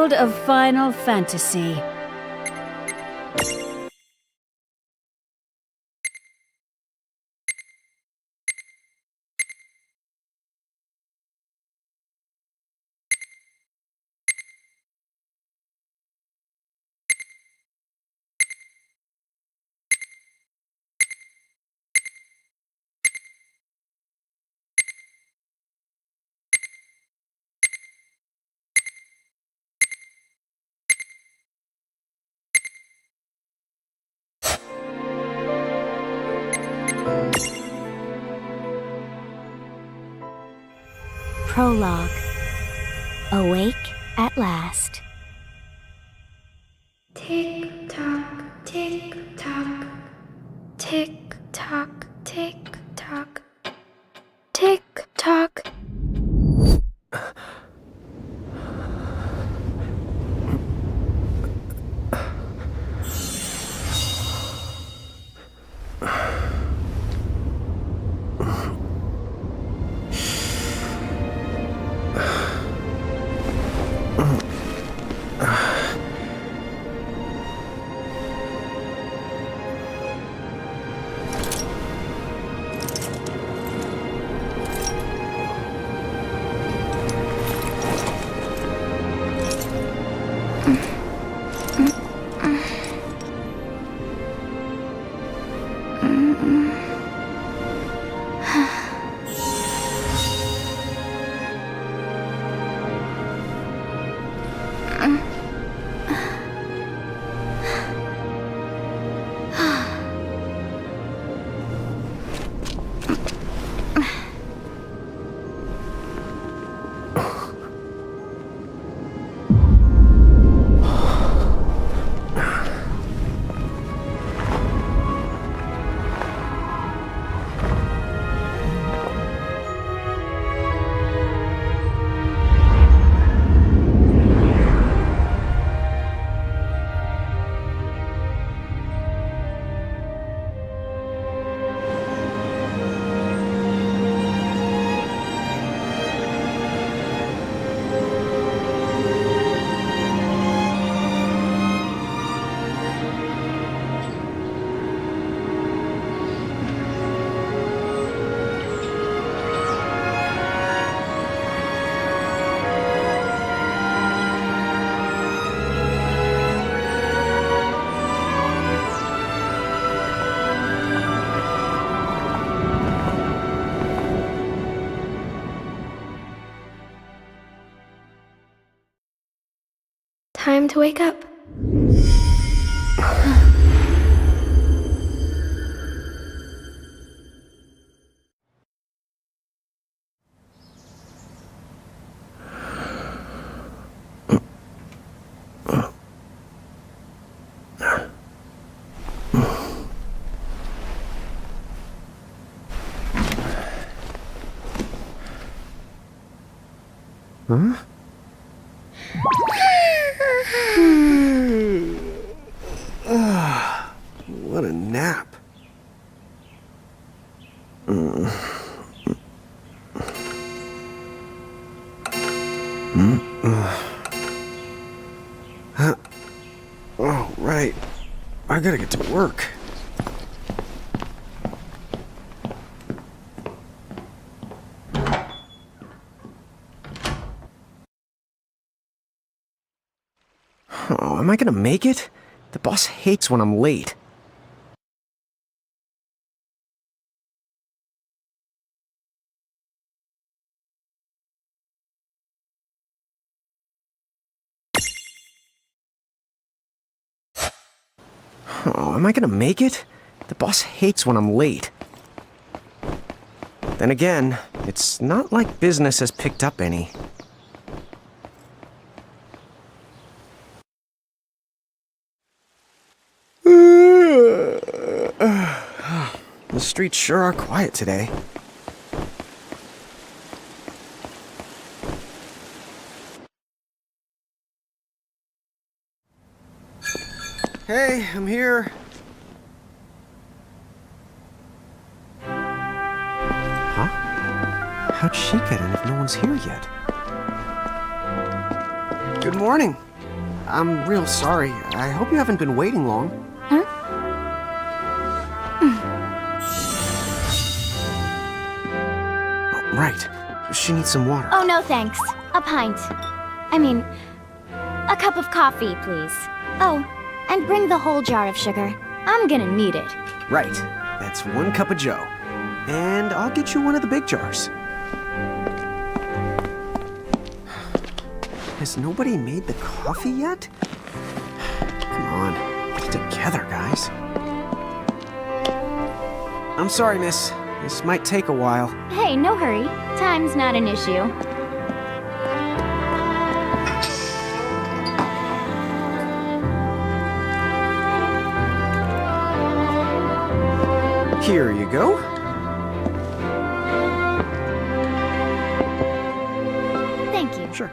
world of Final Fantasy. Prologue. Awake at last. Tick tock, tick tock, tick tock, tick tock, tick tock. Time to wake up. Huh? What a nap. Oh, right. I gotta get to work. Oh, am I gonna make it? The boss hates when I'm late. Oh, am I gonna make it? The boss hates when I'm late. Then again, it's not like business has picked up any. The streets sure are quiet today. Hey, I'm here. Huh? How'd she get in if no one's here yet? Good morning. I'm real sorry. I hope you haven't been waiting long. Huh? Oh, right. She needs some water. Oh, no thanks. A pint. I mean, a cup of coffee, please. Oh, and bring the whole jar of sugar. I'm gonna need it. Right. That's 1 cup of joe. And I'll get you one of the big jars. Has nobody made the coffee yet? Come on, get it together, guys. I'm sorry, miss. This might take a while. Hey, no hurry. Time's not an issue. Here you go. Thank you. Sure.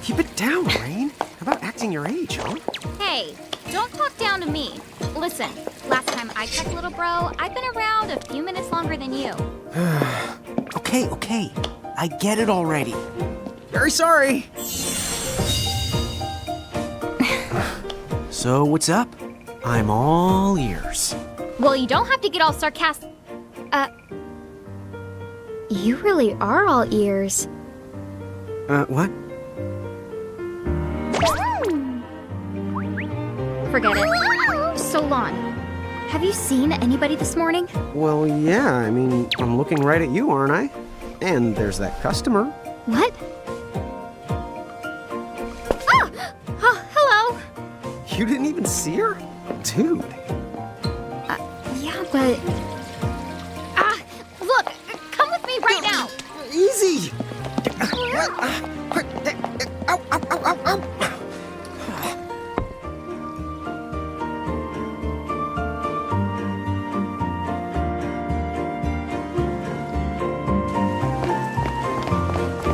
Keep it down, Rain. How about acting your age, huh? Hey, don't talk down to me. Listen, last time I checked, little bro, I've been around a few minutes longer than you. Okay. I get it already. Very sorry. So, what's up? I'm all ears. Well, you don't have to get all sarcastic. You really are all ears. What? Forget it. So, Lon, have you seen anybody this morning? Well, yeah, I mean, I'm looking right at you, aren't I? And there's that customer. What? Oh, hello. You didn't even see her? Dude. Yeah, but... look, come with me right now. Easy! Ow, ow, ow, ow, ow.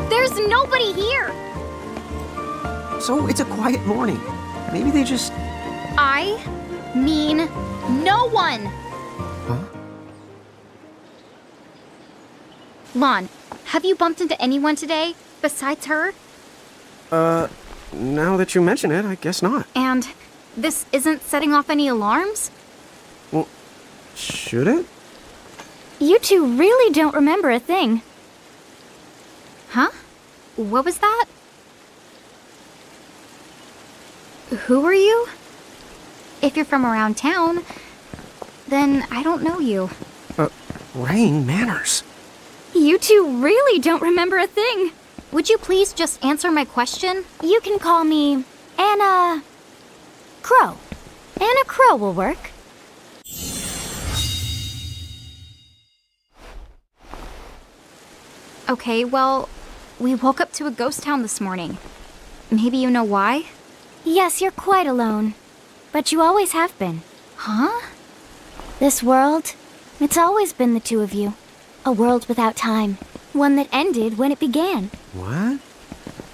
There's nobody here. So it's a quiet morning. Maybe they just... I mean no one. Huh? Lon, have you bumped into anyone today besides her? Now that you mention it, I guess not. And this isn't setting off any alarms? Well, should it? You two really don't remember a thing. Huh? What was that? Who are you? If you're from around town, then I don't know you. Rain, manners. You two really don't remember a thing. Would you please just answer my question? You can call me Anna Crow. Anna Crow will work. Okay, well, we woke up to a ghost town this morning. Maybe you know why? Yes, you're quite alone. But you always have been. Huh? This world, it's always been the two of you. A world without time. One that ended when it began. What?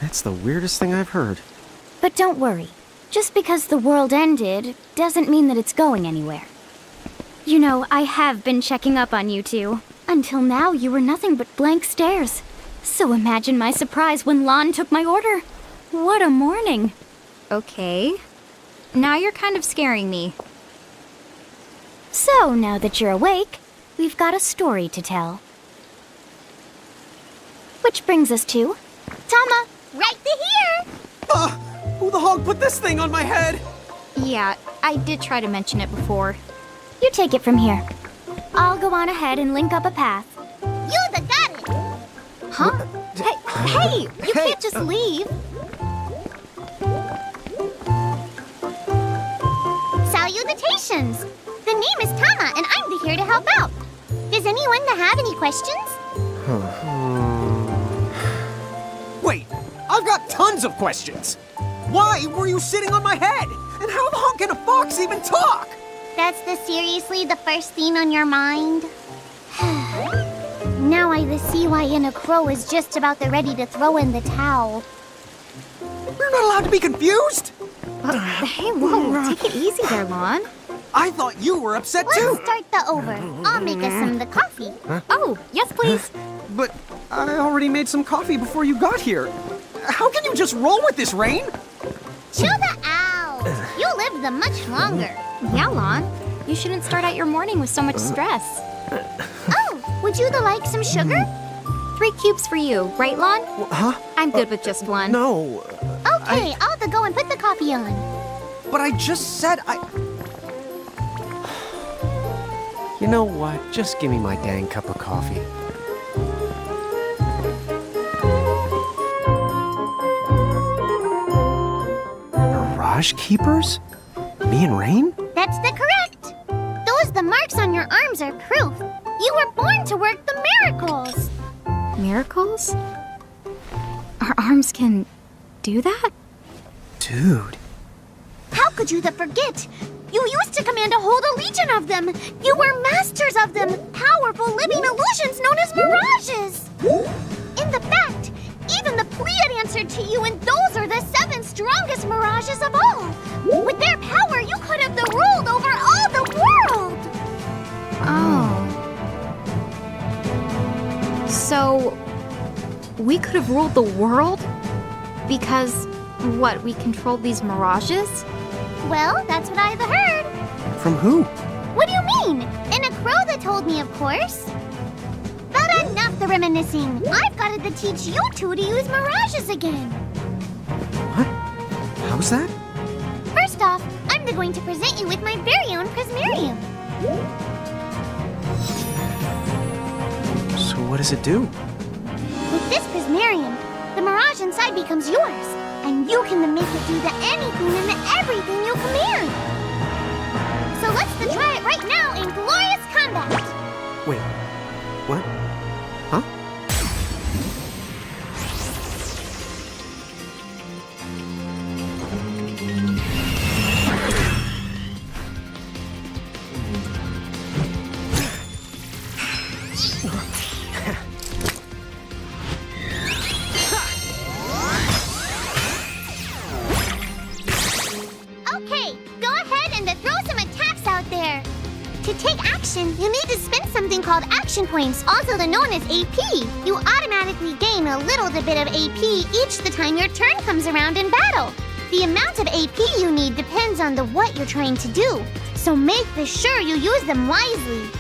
That's the weirdest thing I've heard. But don't worry. Just because the world ended doesn't mean that it's going anywhere. You know, I have been checking up on you two. Until now, you were nothing but blank stares. So imagine my surprise when Lon took my order. What a morning. Okay. Now you're kind of scaring me. So, now that you're awake, we've got a story to tell. Which brings us to... Tama! Right to here! Who the hog put this thing on my head? Yeah, I did try to mention it before. You take it from here. I'll go on ahead and link up a path. You the got it! Huh? Hey, you can't just leave. Congratulations! The name is Tama, and I'm here to help out. Does anyone have any questions? Wait, I've got tons of questions. Why were you sitting on my head? And how long can a fox even talk? That's seriously the first thing on your mind? Now I see why Inna Crow is just about ready to throw in the towel. We're not allowed to be confused? Hey, whoa, take it easy there, Lon. I thought you were upset too. Let's start the over. I'll make us some of the coffee. Oh, yes, please. But I already made some coffee before you got here. How can you just roll with this, Rain? Chill the out. You lived them much longer. Yeah, Lon. You shouldn't start out your morning with so much stress. Oh, would you like some sugar? 3 cubes for you, right, Lon? Huh? I'm good with just one. No. Okay, I'll go and put the coffee on. But I just said You know what? Just give me my dang cup of coffee. Mirage Keepers? Me and Rain? That's correct. The marks on your arms are proof. You were born to work the miracles. Miracles? Our arms can do that? Dude. How could you forget? You used to command a whole legion of them. You were masters of them, powerful living illusions known as mirages. In fact, even the Pleiad answered to you, and those are the 7 strongest mirages of all. With their power, you could have ruled over all the world. Oh. So, we could have ruled the world? Because, what, we controlled these mirages? Well, that's what I've heard. From who? What do you mean? Inna Crow that told me, of course. But enough the reminiscing. I've got to teach you two to use mirages again. What? How's that? First off, I'm going to present you with my very own Prismarium. So what does it do? With this Prismarium, the mirage inside becomes yours, and you can make it do anything and everything you command. So let's try it right now in glorious combat. Wait, what? Huh? Okay, go ahead and throw some attacks out there. To take action, you need to spend something called action points, also known as AP. You automatically gain a little bit of AP each the time your turn comes around in battle. The amount of AP you need depends on what you're trying to do, so make sure you use them wisely.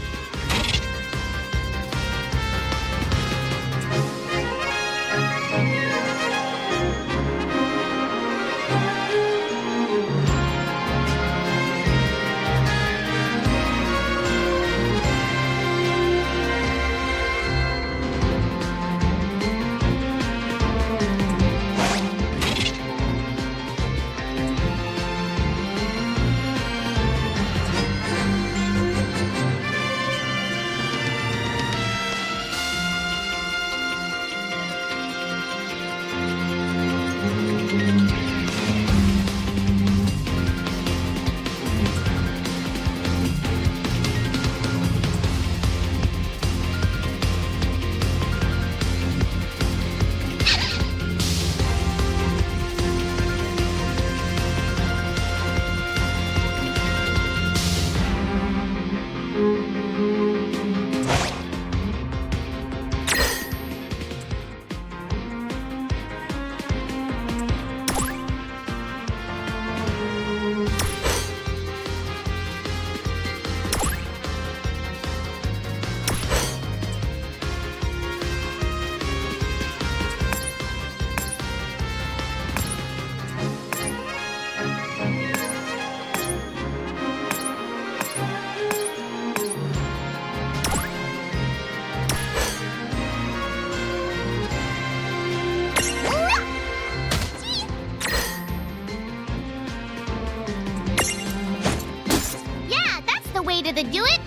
do it?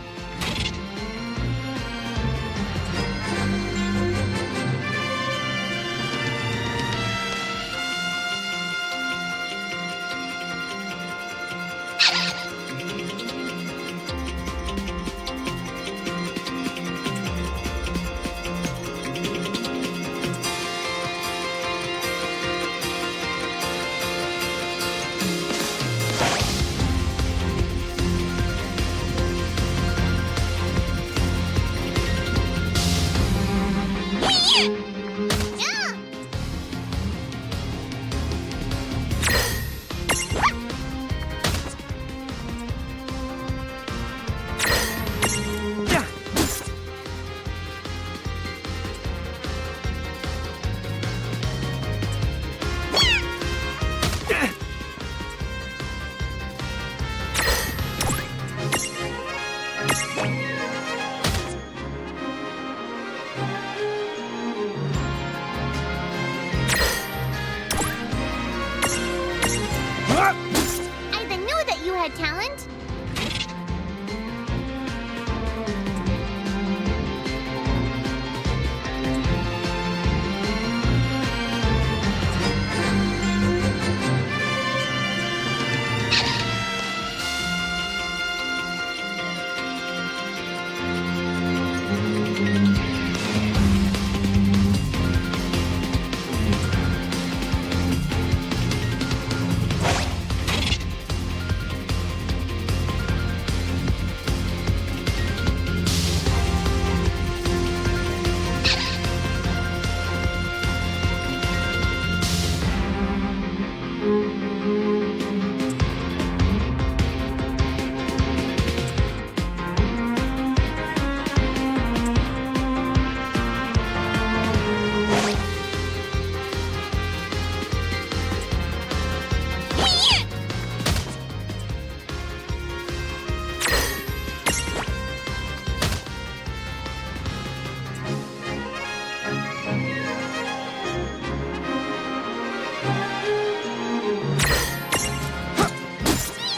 I knew that you had talent.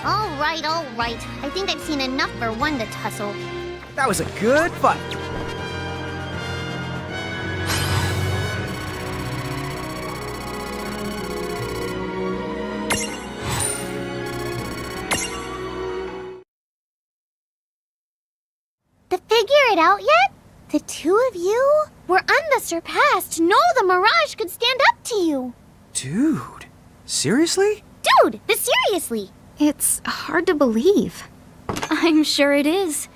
All right. I think I've seen enough for one to tussle. That was a good fight. To figure it out yet? The two of you were unsurpassed. No, the Mirage could stand up to you. Dude, seriously? Dude, seriously. It's hard to believe. I'm sure it is.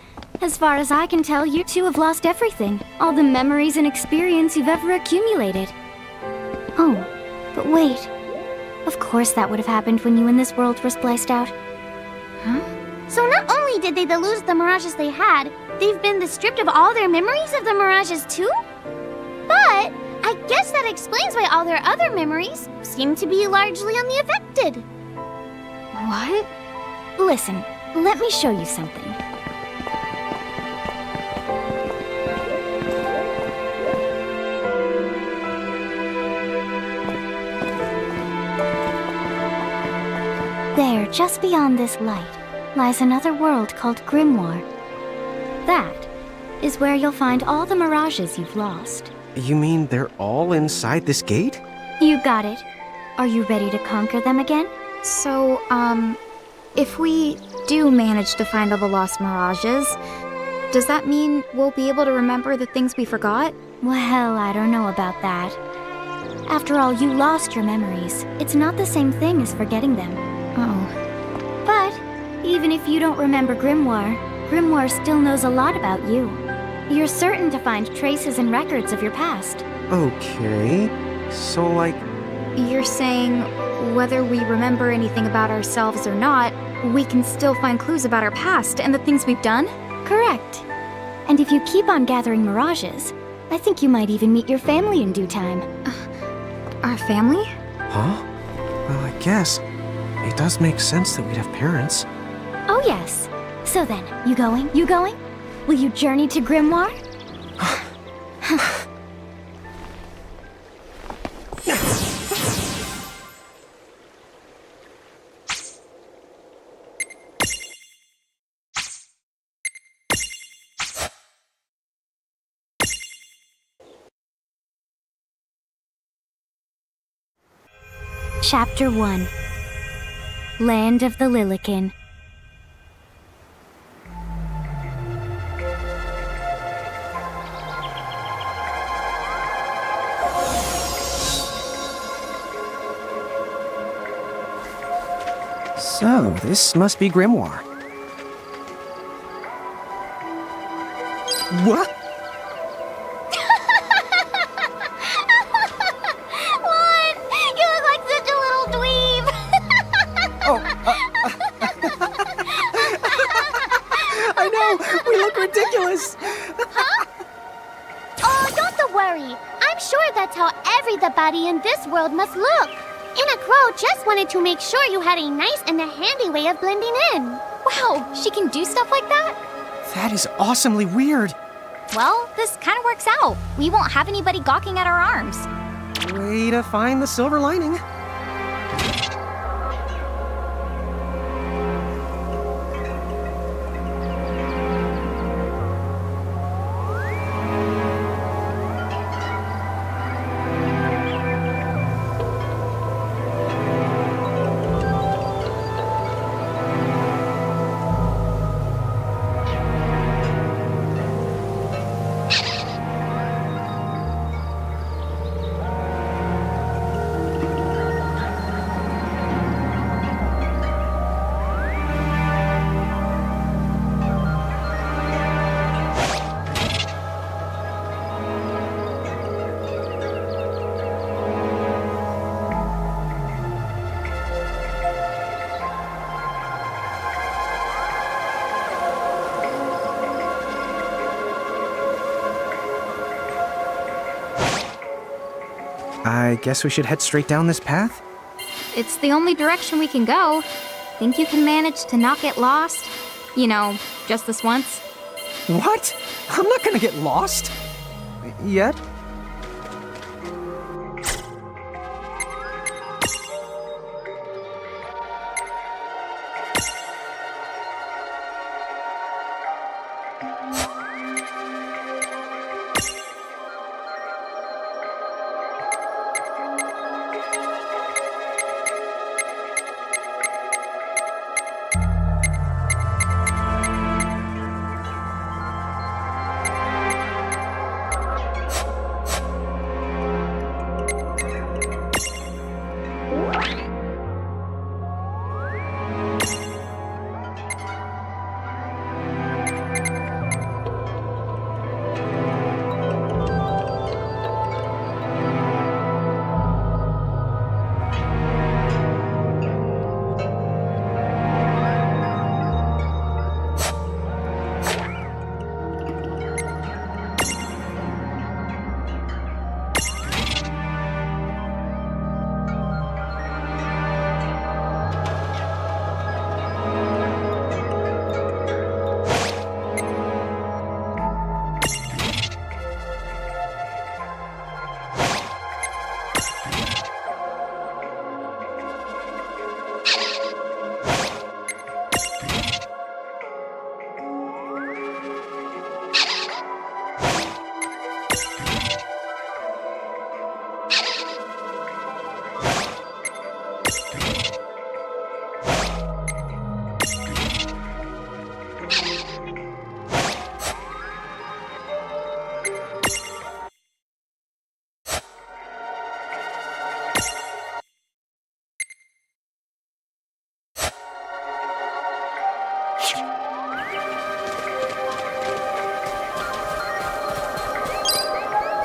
As far as I can tell, you two have lost everything. All the memories and experience you've ever accumulated. Oh, but wait. Of course that would have happened when you and this world were spliced out. Huh? So not only did they lose the Mirages they had, they've been stripped of all their memories of the Mirages too? But I guess that explains why all their other memories seem to be largely unaffected. What? Listen, let me show you something. There, just beyond this light, lies another world called Grimoire. That is where you'll find all the Mirages you've lost. You mean they're all inside this gate? You got it. Are you ready to conquer them again? So, if we do manage to find all the lost Mirages, does that mean we'll be able to remember the things we forgot? Well, I don't know about that. After all, you lost your memories. It's not the same thing as forgetting them. Oh. But even if you don't remember Grimoire, Grimoire still knows a lot about you. You're certain to find traces and records of your past. Okay. So, like... You're saying whether we remember anything about ourselves or not, we can still find clues about our past and the things we've done? Correct. And if you keep on gathering Mirages, I think you might even meet your family in due time. Our family? Huh? Well, I guess. It does make sense that we'd have parents. Oh yes. So then, you going? You going? Will you journey to Grimoire? Chapter 1. Land of the Lilican. So, this must be Grimoire. What? What? You look like such a little dweeb. Oh, I know! We look ridiculous! Oh, don't worry. I'm sure that's how everybody in this world must look. Anna Crow just wanted to make sure you had a nice and a handy way of blending in. Wow, she can do stuff like that? That is awesomely weird. Well, this kind of works out. We won't have anybody gawking at our arms. Way to find the silver lining. I guess we should head straight down this path? It's the only direction we can go. Think you can manage to not get lost? You know, just this once? What? I'm not gonna get lost. Yet?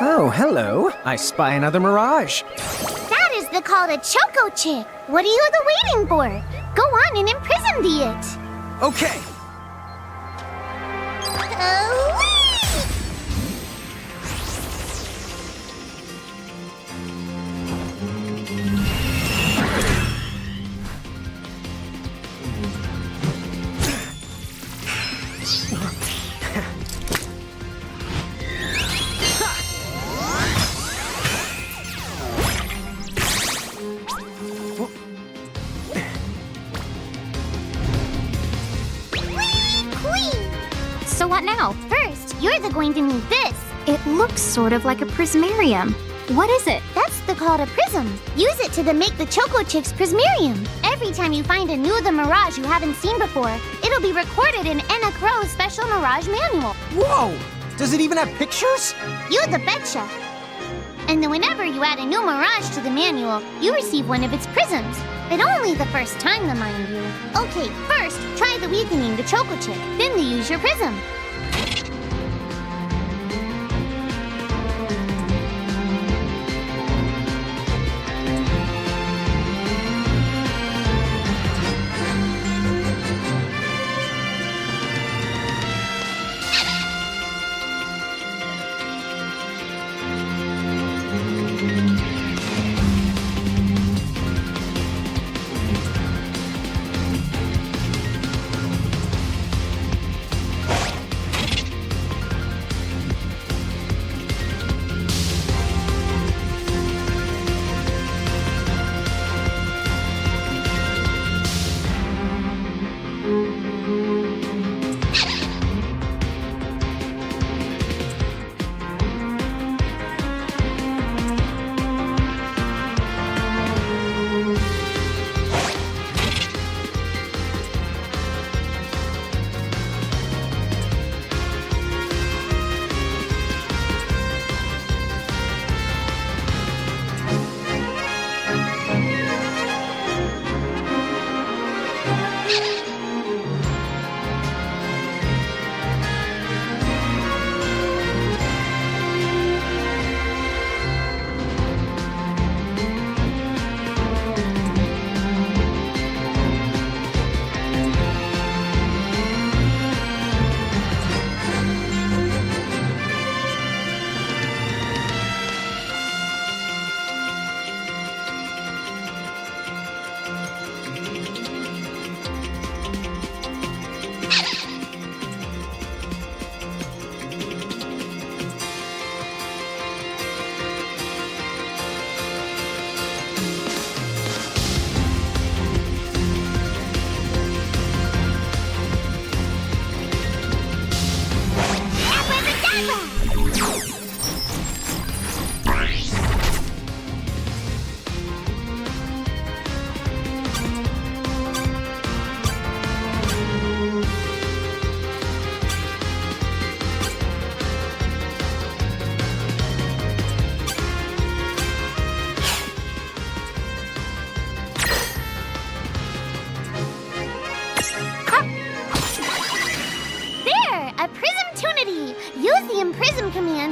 Oh, hello. I spy another mirage. That is the call to Choco Chick. What are you waiting for? Go on and imprison the it. Okay. So what now? First, you're going to need this. It looks sort of like a prismarium. What is it? That's called a prism. Use it to make the Choco Chicks Prismarium. Every time you find a new The Mirage you haven't seen before, it'll be recorded in Anna Crow's special Mirage manual. Whoa! Does it even have pictures? You the betcha. And then whenever you add a new Mirage to the manual, you receive one of its prisms. But only the first time, mind you. Okay, first, try the weakening the Choco Chick, then the use your prism.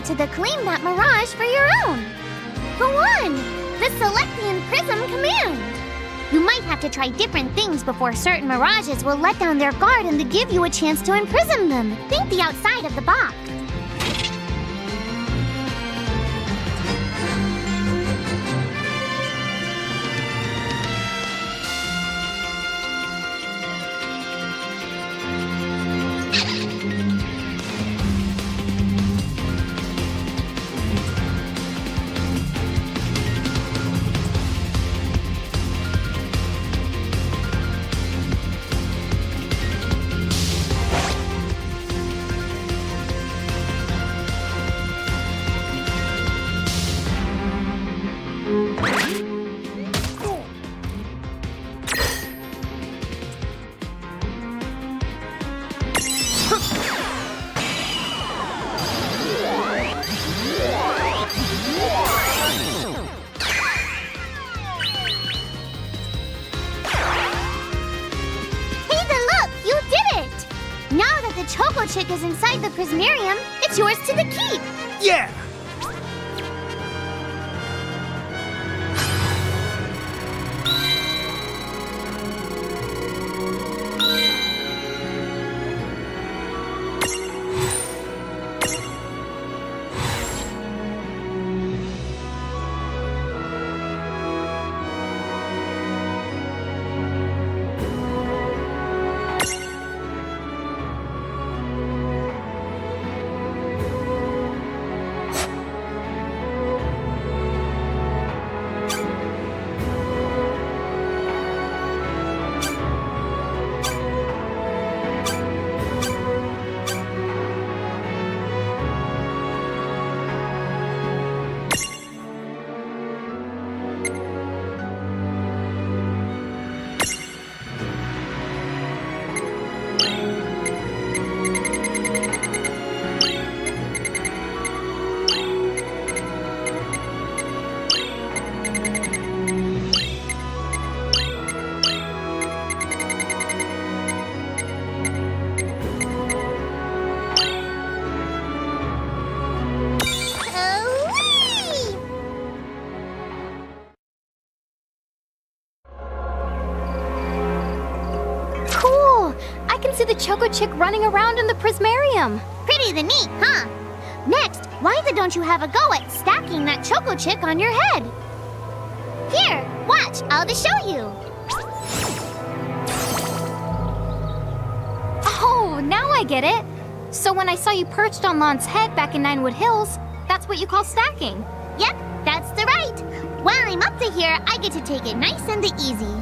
To claim that Mirage for your own. For one, the Select the Prism command. You might have to try different things before certain Mirages will let down their guard and to give you a chance to imprism them. Think the outside of the box. Choco Chick is inside the Prismarium. It's yours to the keep. Yeah! see the Choco Chick running around in the Prismarium. Pretty the neat, huh? Next, why don't you have a go at stacking that Choco Chick on your head? Here, watch, I'll just show you. Oh, now I get it. So when I saw you perched on Lon's head back in Ninewood Hills, that's what you call stacking. Yep, that's the right. While I'm up to here, I get to take it nice and easy.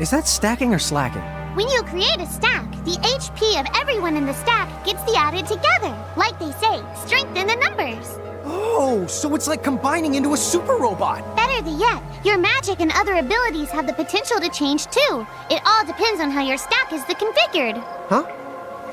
Is that stacking or slacking? When you create a stack, the HP of everyone in the stack gets added together. Like they say, strengthen the numbers. Oh, so it's like combining into a super robot. Better than yet, your magic and other abilities have the potential to change too. It all depends on how your stack is configured. Huh?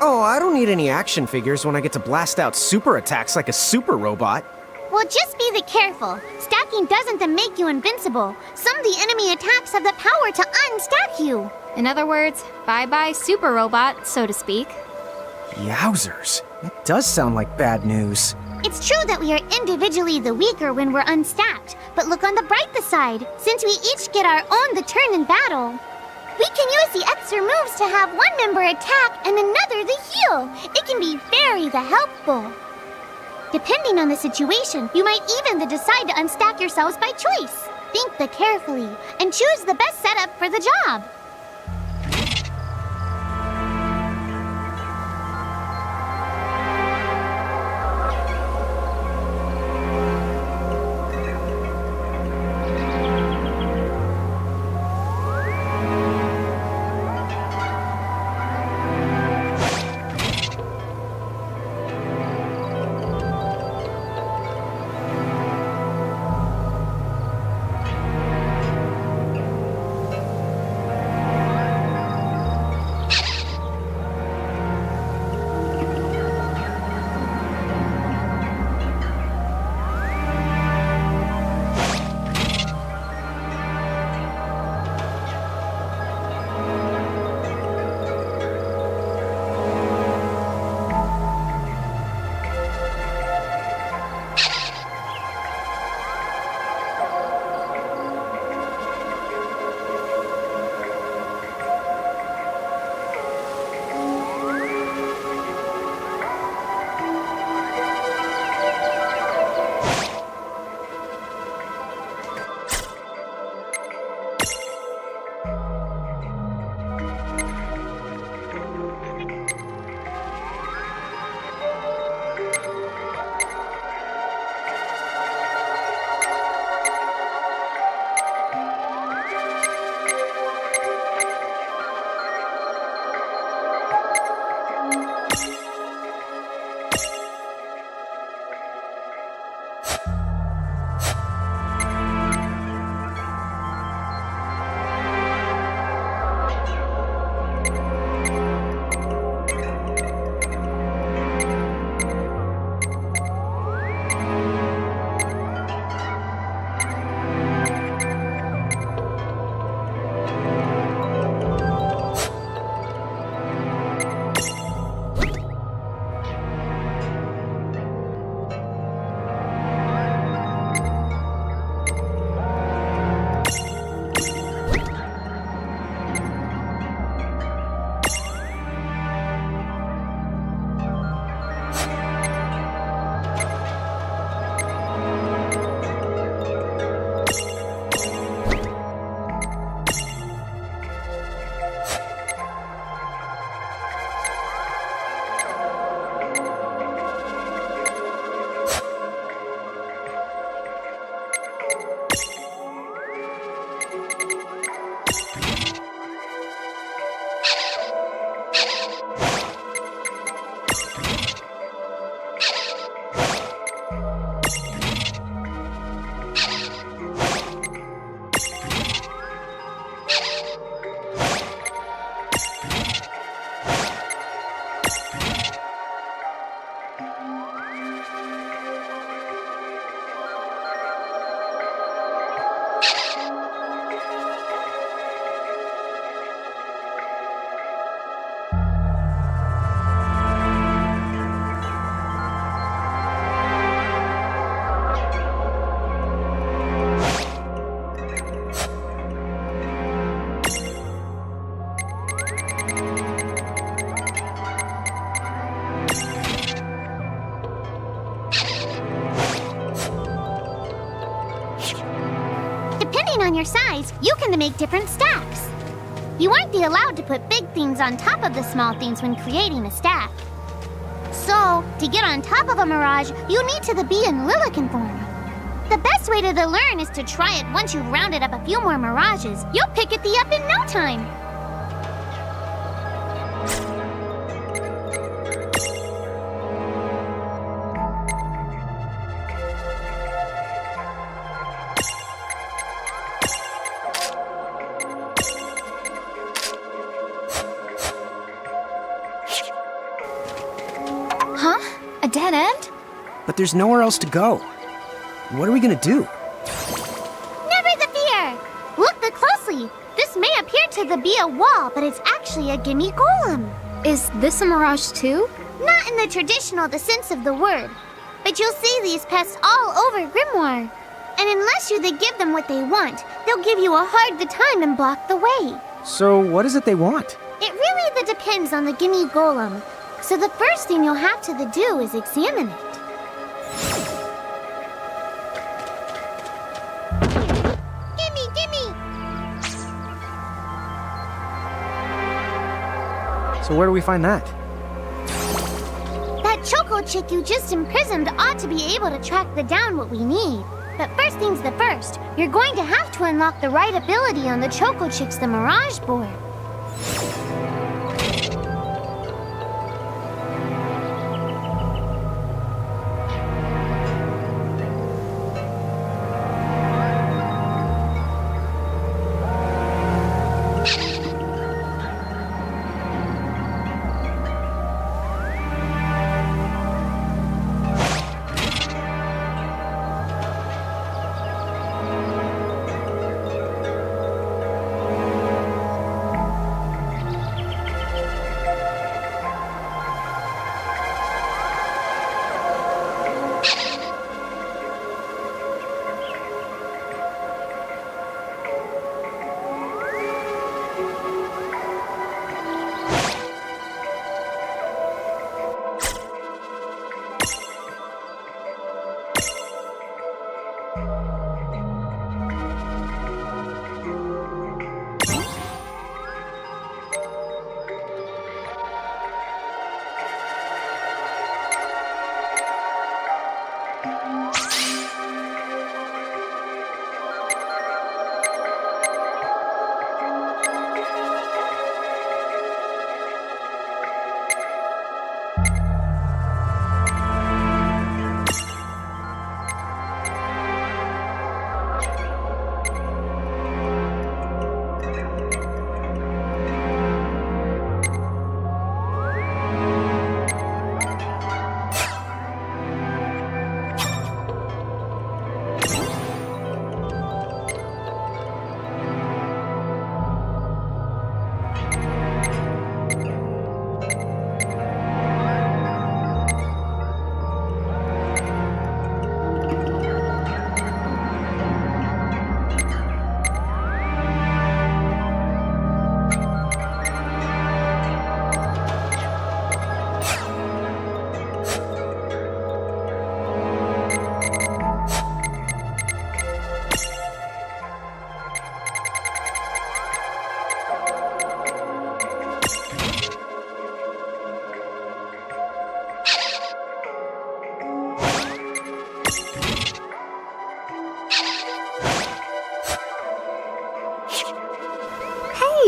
Oh, I don't need any action figures when I get to blast out super attacks like a super robot. Well, just be careful. Stacking doesn't make you invincible. Some of the enemy attacks have the power to unstack you. In other words, bye-bye super robot, so to speak. Yowzers. That does sound like bad news. It's true that we are individually the weaker when we're unstacked, but look on the brighter side. Since we each get our own turn in battle, we can use the extra moves to have one member attack and another heal. It can be very helpful. Depending on the situation, you might even decide to unstack yourselves by choice. Think carefully and choose the best setup for the job. Depending on your size, you can make different stacks. You aren't allowed to put big things on top of the small things when creating a stack. So, to get on top of a mirage, you need to be in Lilican form. The best way to learn is to try it once you've rounded up a few more mirages. You'll pick it up in no time. Huh? A dead end? But there's nowhere else to go. What are we gonna do? Never the fear! Look closely. This may appear to be a wall, but it's actually a gimme golem. Is this a mirage too? Not in the traditional sense of the word, but you'll see these pests all over Grimoire. And unless you give them what they want, they'll give you a hard time and block the way. So what is it they want? It really depends on the gimme golem. So the first thing you'll have to do is examine it. Gimme! So where do we find that? That choco chick you just imprisoned ought to be able to track down what we need. But first things first, you're going to have to unlock the right ability on the choco chick's Mirage board.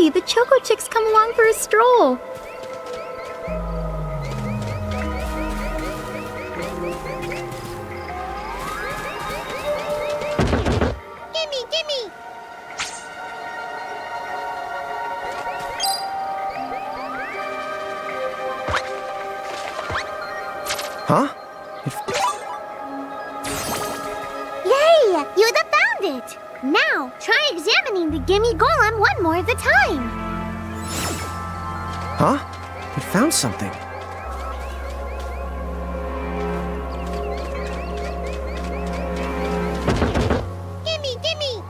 Hey, the Choco Chick's come along for a stroll. Gimme! Huh? Yay! You found it! Now, try examining the gimme golem one more at a time. Huh? We found something. Gimme!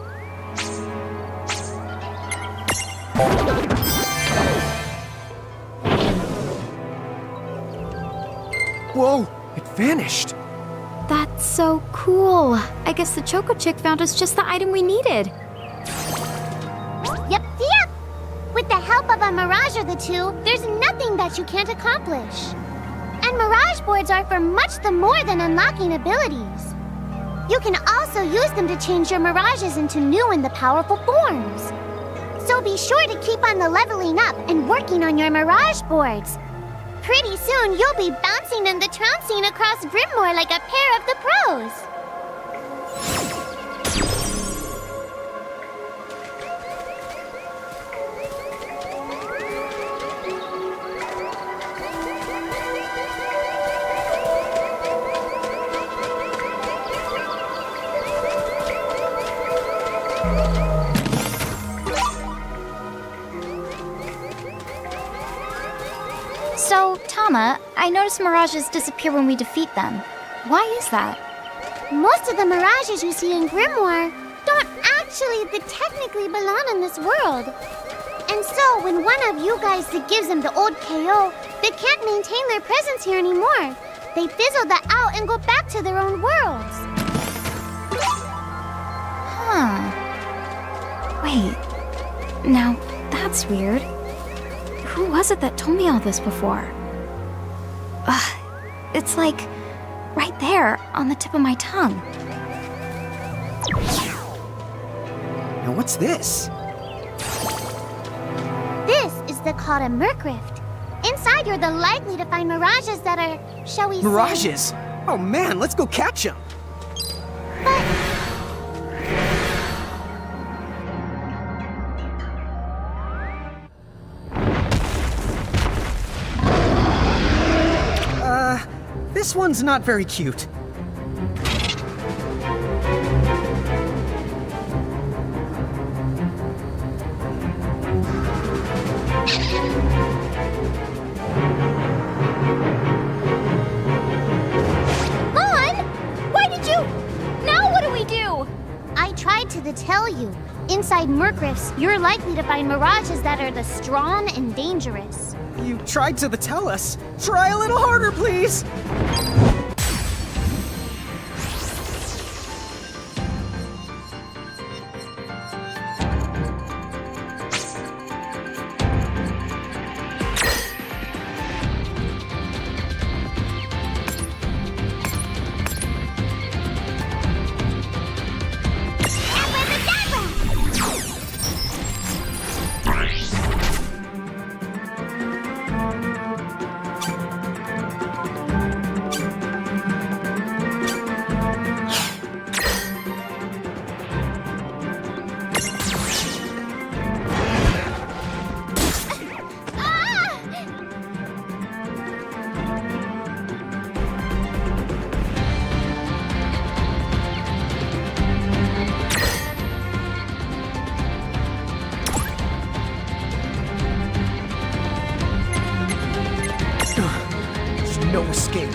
Whoa! It vanished. That's so cool. I I guess the Choco Chick found us just the item we needed. Yep. With the help of a Mirage or the two, there's nothing that you can't accomplish. And Mirage boards are for much the more than unlocking abilities. You can also use them to change your Mirages into new and the powerful forms. So be sure to keep on the leveling up and working on your Mirage boards. Pretty soon, you'll be bouncing and the trouncing across Brimmore like a pair of the pros. So, Tama, I noticed Mirages disappear when we defeat them. Why is that? Most of the Mirages you see in Grimoire don't actually technically belong in this world. And so, when one of you guys gives them the old KO, they can't maintain their presence here anymore. They fizzle that out and go back to their own worlds. Huh. Wait. Now, that's weird. Who was it that told me all this before? It's like right there on the tip of my tongue. Now what's this? This is called a Merc Rift. Inside, you're the likely to find Mirages that are, shall we say... Mirages? Oh man, let's go catch them! This one's not very cute. I tried to tell you. Inside Merc Rifts, you're likely to find Mirages that are the strong and dangerous. You tried to tell us. Try a little harder, please! No escape.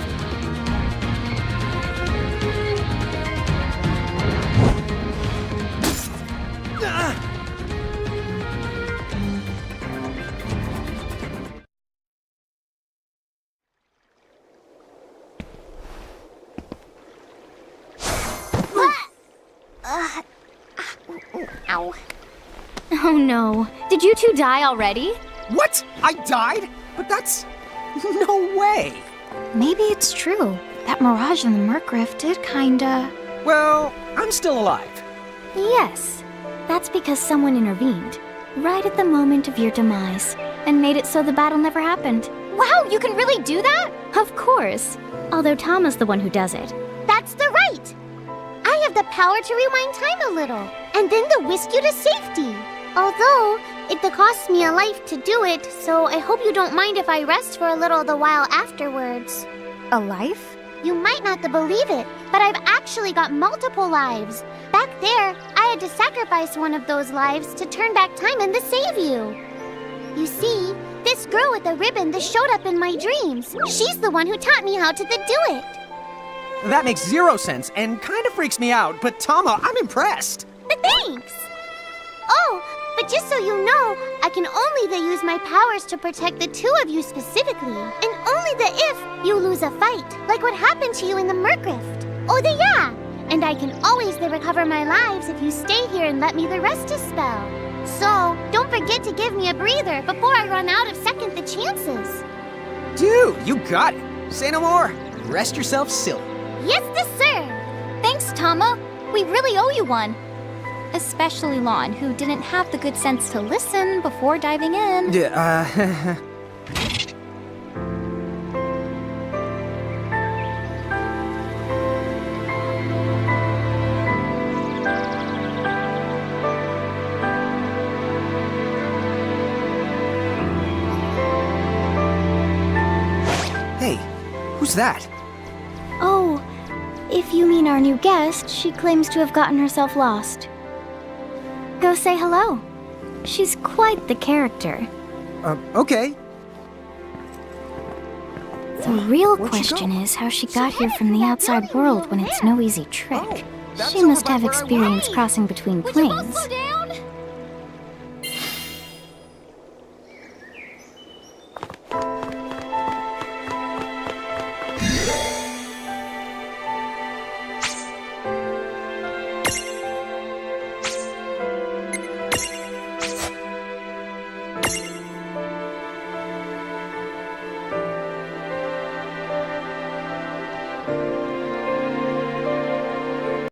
Ow. Oh no. Did you two die already? What? I died? But that's... no way! Maybe it's true. That Mirage in the Merc Rift did kinda... Well, I'm still alive. Yes. That's because someone intervened. Right at the moment of your demise. And made it so the battle never happened. Wow, you can really do that? Of course. Although Tama's the one who does it. That's the right! I have the power to rewind time a little, and then to whisk you to safety. Although, it costs me a life to do it, so I hope you don't mind if I rest for a little the while afterwards. A life? You might not believe it, but I've actually got multiple lives. Back there, I had to sacrifice one of those lives to turn back time and to save you. You see, this girl with the ribbon that showed up in my dreams, she's the one who taught me how to do it. That makes zero sense and kind of freaks me out, but Tama, I'm impressed. Thanks! Oh, but just so you know, I can only use my powers to protect the two of you specifically, and only if you lose a fight, like what happened to you in the Merc Rift. Oh, yeah! And I can always recover my lives if you stay here and let me the rest a spell. So, don't forget to give me a breather before I run out of second the chances. Dude, you got it. Say no more. Rest yourself silly. Yes, sir. Thanks, Tama. We really owe you one. Especially Lon, who didn't have the good sense to listen before diving in. Hey, who's that? Oh, if you mean our new guest, she claims to have gotten herself lost. Go say hello. She's quite the character. Okay. The real Where'd she question Oh, is how she got here from the outside world when it's no easy trick. Oh, that's She must over have by where I experience was. crossing between Would you both planes. slow down?